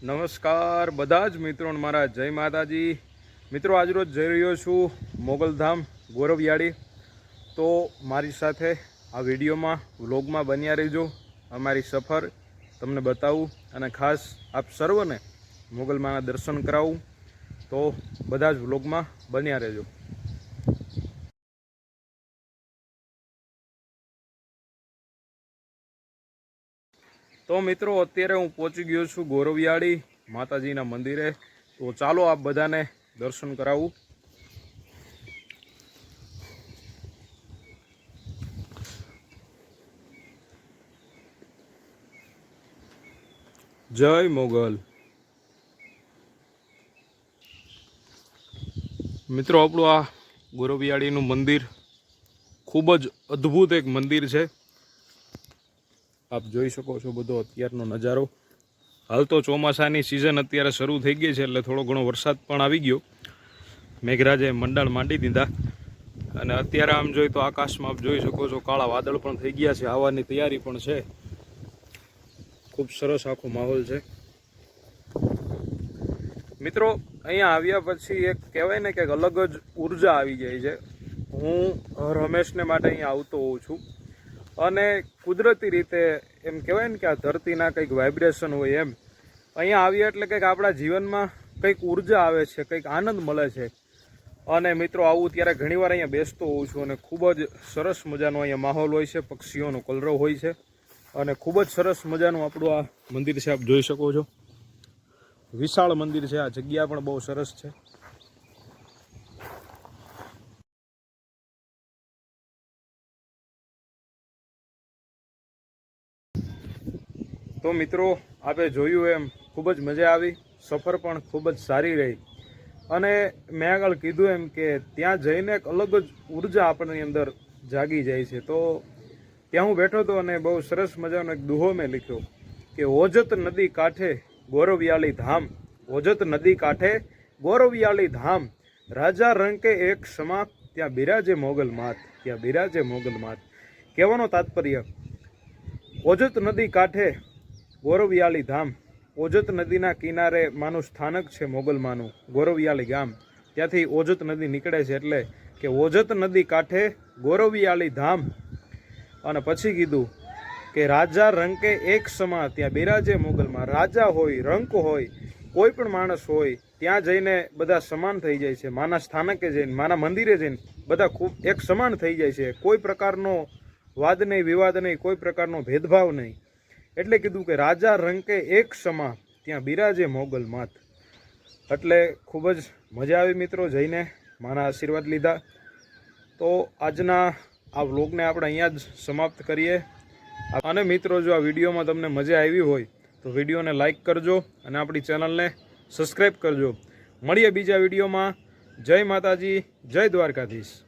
નમસ્કાર બધા જ મિત્રોને મારા જય માતાજી। મિત્રો આજરોજ જઈ રહ્યો છું મોગલધામ ગોરવિયાળી। તો મારી સાથે આ વિડીયોમાં વ્લોગમાં બન્યા રહેજો। અમારી સફર તમને બતાવું અને ખાસ આપ સર્વને મોગલમાના દર્શન કરાવું। તો બધા જ વ્લોગમાં બન્યા રહેજો। તો મિત્રો અત્યારે હું પહોંચી ગયો છું ગોરવિયાળી માતાજીના મંદિરે। તો ચાલો આપ બધાને દર્શન કરાવું। જય મોગલ। મિત્રો આપણું આ ગોરવિયાળીનું મંદિર ખૂબ જ અદ્ભુત એક મંદિર છે। આપ જોઈ શકો છો બધો અત્યારનો નજારો। હાલ તો ચોમાસાની સિઝન અત્યારે શરૂ થઈ ગઈ છે એટલે થોડો ઘણો વરસાદ પણ આવી ગયો। મેઘરાજે મંડાણ માંડી દીધા અને અત્યારે આમ જોઈ તો આકાશમાં આપ જોઈ શકો છો કાળા વાદળ પણ થઈ ગયા છે, આવવાની તૈયારી પણ છે। ખૂબ સરસ આખો માહોલ છે। મિત્રો અહીંયા આવ્યા પછી એક કહેવાય ને કે અલગ જ ઉર્જા આવી જાય છે। હું રમેશને માટે અહીંયા આવતો હોઉં છું અને કુદરતી રીતે એમ કહેવાય ને કે આ ધરતીના કંઈક વાઇબ્રેશન હોય એમ અહીંયા આવ્યા એટલે કંઈક આપણા જીવનમાં કંઈક ઉર્જા આવે છે, કંઈક આનંદ મળે છે। અને મિત્રો આવું ત્યારે ઘણીવાર અહીંયા બેસતો હોઉં છું અને ખૂબ જ સરસ મજાનો અહીંયા માહોલ હોય છે, પક્ષીઓનો કલરવ હોય છે અને ખૂબ જ સરસ મજાનું આપણું આ મંદિર છે। આપ જોઈ શકો છો વિશાળ મંદિર છે, આ જગ્યા પણ બહુ સરસ છે। તો મિત્રો આપે જોયું એમ ખૂબ જ મજા આવી, સફર પણ ખૂબ જ સારી રહી અને મેં આગળ કીધું એમ કે ત્યાં જઈને એક અલગ જ ઉર્જા આપણની અંદર જાગી જાય છે। તો ત્યાં હું બેઠો હતો અને બહુ સરસ મજાનો એક દુહો મેં લખ્યો કે ઓજત નદી કાંઠે ગોરવિયાળી ધામ, ઓજત નદી કાંઠે ગોરવિયાળી ધામ, રાજા રંકે એક સમા ત્યાં બિરાજે મોગલ માત, ત્યાં બિરાજે મોગલ માત। કહેવાનો તાત્પર્ય ઓજત નદી કાંઠે ગોરવિયાળી ધામ, ઓજત નદીના કિનારે માનું સ્થાનક છે મોગલમાનું ગોરવિયાળી ગામ, ત્યાંથી ઓજત નદી નીકળે છે એટલે કે ઓજત નદી કાંઠે ગોરવિયાળી ધામ। અને પછી કીધું કે રાજા રંકે એક સમા ત્યાં બિરાજે મોગલમાં। રાજા હોય, રંક હોય, કોઈ પણ માણસ હોય ત્યાં જઈને બધા સમાન થઈ જાય છે। માના સ્થાનકે જઈને, માના મંદિરે જઈને બધા ખૂબ એક સમાન થઈ જાય છે। કોઈ પ્રકારનો વાદ નહીં, વિવાદ નહીં, કોઈ પ્રકારનો ભેદભાવ નહીં। એટલે કીધું કે રાજા રંકે એક સમા ત્યાં બિરાજે મોગલ માત। એટલે ખૂબ જ મજા આવી મિત્રો, જઈને માના આશીર્વાદ લીધા। તો આજના આ વ્લોગને આપણે અહીંયા જ સમાપ્ત કરીએ। અને મિત્રો જો આ વિડીયોમાં તમને મજા આવી હોય તો વિડીયોને લાઈક કરજો અને આપણી ચેનલને સબસ્ક્રાઈબ કરજો। મળીએ બીજા વિડીયોમાં। જય માતાજી, જય દ્વારકાધીશ।